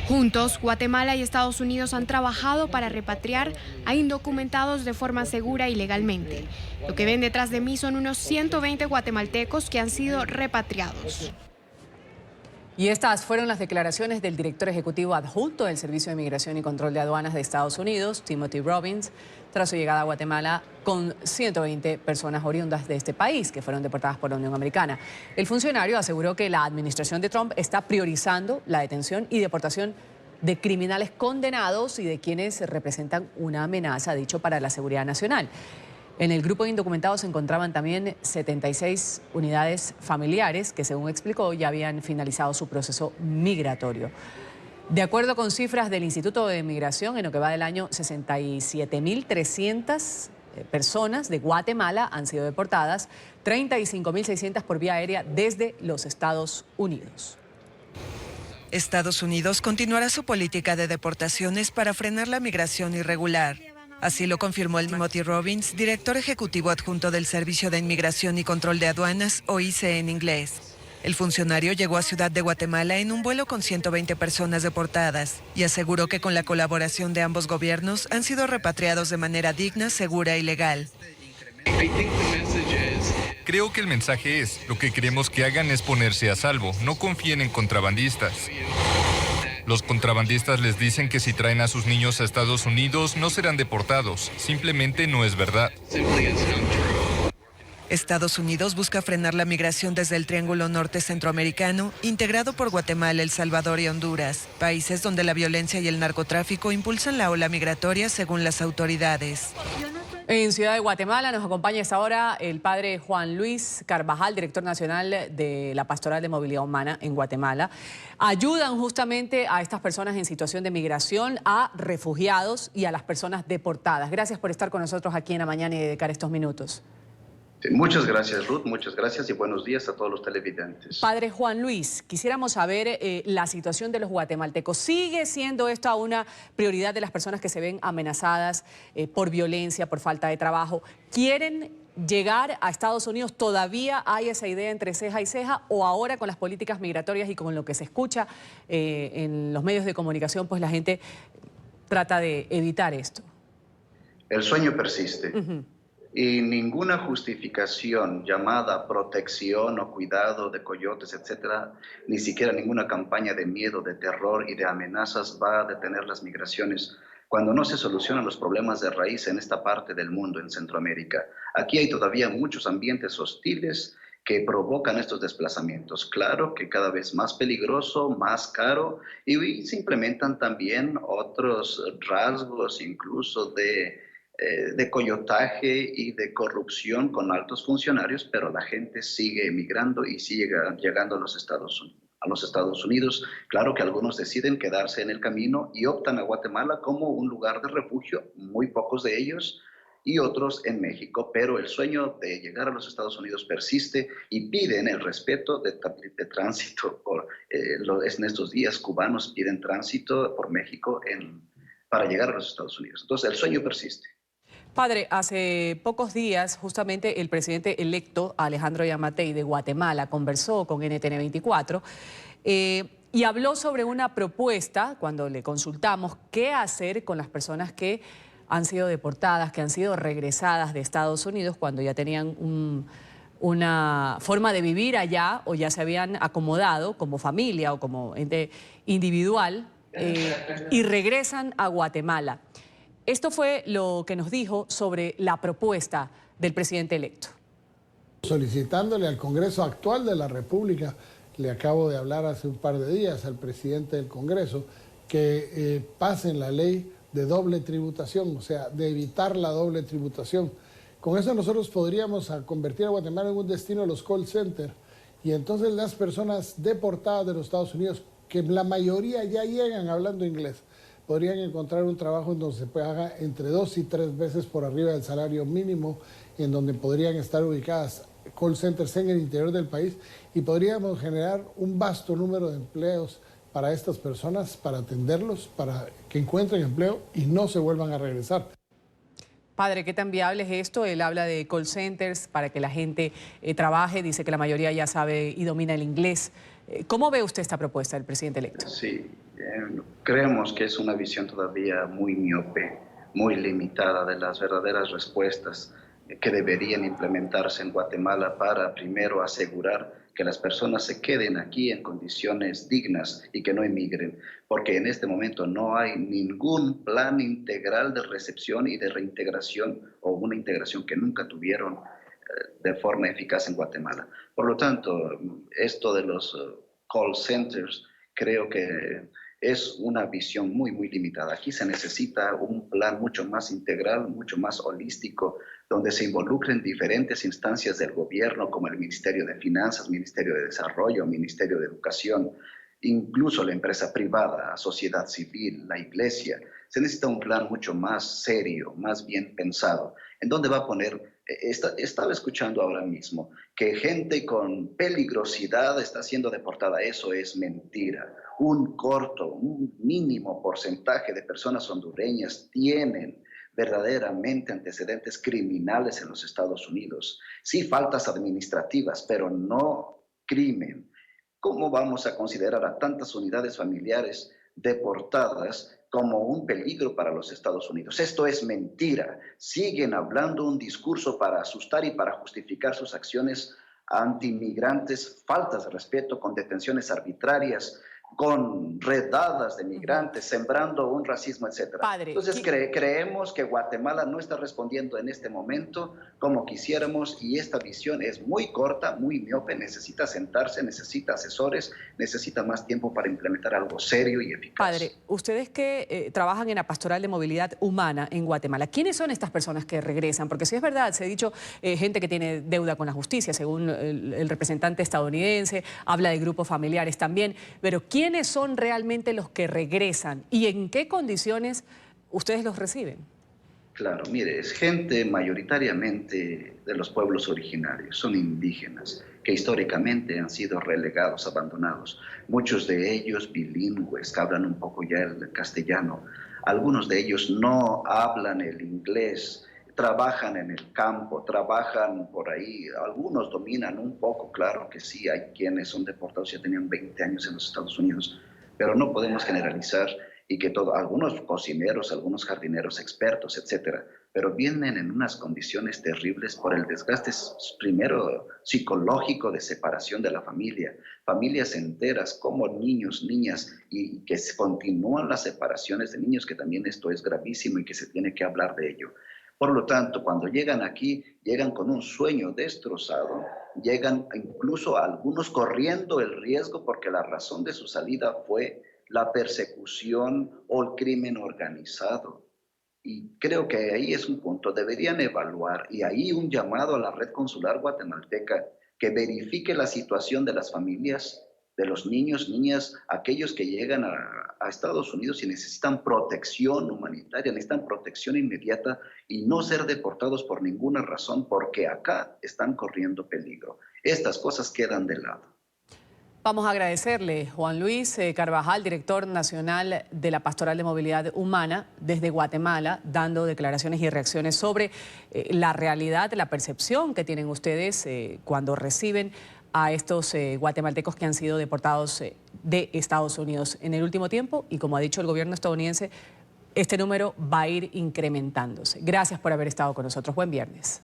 Juntos, Guatemala y Estados Unidos han trabajado para repatriar a indocumentados de forma segura y legalmente. Lo que ven detrás de mí son unos 120 guatemaltecos que han sido repatriados. Y estas fueron las declaraciones del director ejecutivo adjunto del Servicio de Migración y Control de Aduanas de Estados Unidos, Timothy Robbins, tras su llegada a Guatemala con 120 personas oriundas de este país que fueron deportadas por la Unión Americana. El funcionario aseguró que la administración de Trump está priorizando la detención y deportación de criminales condenados y de quienes representan una amenaza, dicho, para la seguridad nacional. En el grupo de indocumentados se encontraban también 76 unidades familiares que, según explicó, ya habían finalizado su proceso migratorio. De acuerdo con cifras del Instituto de Migración, en lo que va del año, 67.300 personas de Guatemala han sido deportadas, 35.600 por vía aérea desde los Estados Unidos. Estados Unidos continuará su política de deportaciones para frenar la migración irregular. Así lo confirmó el Timothy Robbins, director ejecutivo adjunto del Servicio de Inmigración y Control de Aduanas, OIC en inglés. El funcionario llegó a Ciudad de Guatemala en un vuelo con 120 personas deportadas y aseguró que con la colaboración de ambos gobiernos han sido repatriados de manera digna, segura y legal. Creo que el mensaje es, lo que queremos que hagan es ponerse a salvo, no confíen en contrabandistas. Los contrabandistas les dicen que si traen a sus niños a Estados Unidos no serán deportados. Simplemente no es verdad. Estados Unidos busca frenar la migración desde el Triángulo Norte Centroamericano, integrado por Guatemala, El Salvador y Honduras, países donde la violencia y el narcotráfico impulsan la ola migratoria según las autoridades. En Ciudad de Guatemala nos acompaña a esta hora el padre Juan Luis Carvajal, director nacional de la Pastoral de Movilidad Humana en Guatemala. Ayudan justamente a estas personas en situación de migración, a refugiados y a las personas deportadas. Gracias por estar con nosotros aquí en la mañana y dedicar estos minutos. Muchas gracias, Ruth, muchas gracias y buenos días a todos los televidentes. Padre Juan Luis, quisiéramos saber la situación de los guatemaltecos. ¿Sigue siendo esta una prioridad de las personas que se ven amenazadas por violencia, por falta de trabajo? ¿Quieren llegar a Estados Unidos? ¿Todavía hay esa idea entre ceja y ceja? ¿O ahora con las políticas migratorias y con lo que se escucha en los medios de comunicación, pues la gente trata de evitar esto? El sueño persiste. Y ninguna justificación llamada protección o cuidado de coyotes, etcétera, ni siquiera ninguna campaña de miedo, de terror y de amenazas va a detener las migraciones cuando no se solucionan los problemas de raíz en esta parte del mundo, en Centroamérica. Aquí hay todavía muchos ambientes hostiles que provocan estos desplazamientos. Claro que cada vez más peligroso, más caro, y se implementan también otros rasgos incluso de coyotaje y de corrupción con altos funcionarios, pero la gente sigue emigrando y sigue llegando a los Estados Unidos. Claro que algunos deciden quedarse en el camino y optan a Guatemala como un lugar de refugio, muy pocos de ellos, y otros en México, pero el sueño de llegar a los Estados Unidos persiste y piden el respeto de tránsito. En estos días cubanos piden tránsito por México para llegar a los Estados Unidos. Entonces el sueño persiste. Padre, hace pocos días justamente el presidente electo Alejandro Yamatei de Guatemala conversó con NTN 24 y habló sobre una propuesta cuando le consultamos qué hacer con las personas que han sido deportadas, que han sido regresadas de Estados Unidos cuando ya tenían una forma de vivir allá o ya se habían acomodado como familia o como ente individual y regresan a Guatemala. Esto fue lo que nos dijo sobre la propuesta del presidente electo. Solicitándole al Congreso actual de la República, le acabo de hablar hace un par de días al presidente del Congreso, que pasen la ley de doble tributación, o sea, de evitar la doble tributación. Con eso nosotros podríamos convertir a Guatemala en un destino de los call centers y entonces las personas deportadas de los Estados Unidos, que la mayoría ya llegan hablando inglés, podrían encontrar un trabajo en donde se paga entre 2 y 3 veces por arriba del salario mínimo, en donde podrían estar ubicadas call centers en el interior del país y podríamos generar un vasto número de empleos para estas personas, para atenderlos, para que encuentren empleo y no se vuelvan a regresar. Padre, ¿qué tan viable es esto? Él habla de call centers para que la gente trabaje, dice que la mayoría ya sabe y domina el inglés. ¿Cómo ve usted esta propuesta del presidente electo? Sí. Creemos que es una visión todavía muy miope, muy limitada de las verdaderas respuestas que deberían implementarse en Guatemala para primero asegurar que las personas se queden aquí en condiciones dignas y que no emigren, porque en este momento no hay ningún plan integral de recepción y de reintegración o una integración que nunca tuvieron de forma eficaz en Guatemala. Por lo tanto, esto de los call centers creo que es una visión muy, muy limitada. Aquí se necesita un plan mucho más integral, mucho más holístico, donde se involucren diferentes instancias del gobierno, como el Ministerio de Finanzas, Ministerio de Desarrollo, Ministerio de Educación, incluso la empresa privada, sociedad civil, la iglesia. Se necesita un plan mucho más serio, más bien pensado, en donde va a poner, estaba escuchando ahora mismo, que gente con peligrosidad está siendo deportada. Eso es mentira. Un mínimo porcentaje de personas hondureñas tienen verdaderamente antecedentes criminales en los Estados Unidos. Sí, faltas administrativas, pero no crimen. ¿Cómo vamos a considerar a tantas unidades familiares deportadas como un peligro para los Estados Unidos? Esto es mentira. Siguen hablando un discurso para asustar y para justificar sus acciones antimigrantes, faltas de respeto, con detenciones arbitrarias, con redadas de migrantes, sembrando un racismo, etc. Entonces creemos que Guatemala no está respondiendo en este momento como quisiéramos, y esta visión es muy corta, muy miope, necesita sentarse, necesita asesores, necesita más tiempo para implementar algo serio y eficaz. Padre, ustedes que trabajan en la Pastoral de Movilidad Humana en Guatemala, ¿quiénes son estas personas que regresan? Porque si es verdad, se ha dicho gente que tiene deuda con la justicia, según el representante estadounidense, habla de grupos familiares también, pero ¿quiénes son realmente los que regresan y en qué condiciones ustedes los reciben? Claro, mire, es gente mayoritariamente de los pueblos originarios, son indígenas, que históricamente han sido relegados, abandonados. Muchos de ellos bilingües, que hablan un poco ya el castellano. Algunos de ellos no hablan el inglés, trabajan en el campo, trabajan por ahí. Algunos dominan un poco, claro que sí, hay quienes son deportados y ya tenían 20 años en los Estados Unidos, pero no podemos generalizar y que algunos cocineros, algunos jardineros expertos, etcétera, pero vienen en unas condiciones terribles por el desgaste primero psicológico de separación de la familia, familias enteras como niños, niñas, y que continúan las separaciones de niños, que también esto es gravísimo y que se tiene que hablar de ello. Por lo tanto, cuando llegan aquí, llegan con un sueño destrozado, llegan incluso algunos corriendo el riesgo porque la razón de su salida fue la persecución o el crimen organizado. Y creo que ahí es un punto, deberían evaluar, y ahí un llamado a la red consular guatemalteca que verifique la situación de las familias, de los niños, niñas, aquellos que llegan a Estados Unidos y necesitan protección humanitaria, necesitan protección inmediata y no ser deportados por ninguna razón, porque acá están corriendo peligro. Estas cosas quedan de lado. Vamos a agradecerle, Juan Luis Carvajal, director nacional de la Pastoral de Movilidad Humana desde Guatemala, dando declaraciones y reacciones sobre la realidad, la percepción que tienen ustedes cuando reciben a estos guatemaltecos que han sido deportados de Estados Unidos en el último tiempo. Y como ha dicho el gobierno estadounidense, este número va a ir incrementándose. Gracias por haber estado con nosotros. Buen viernes.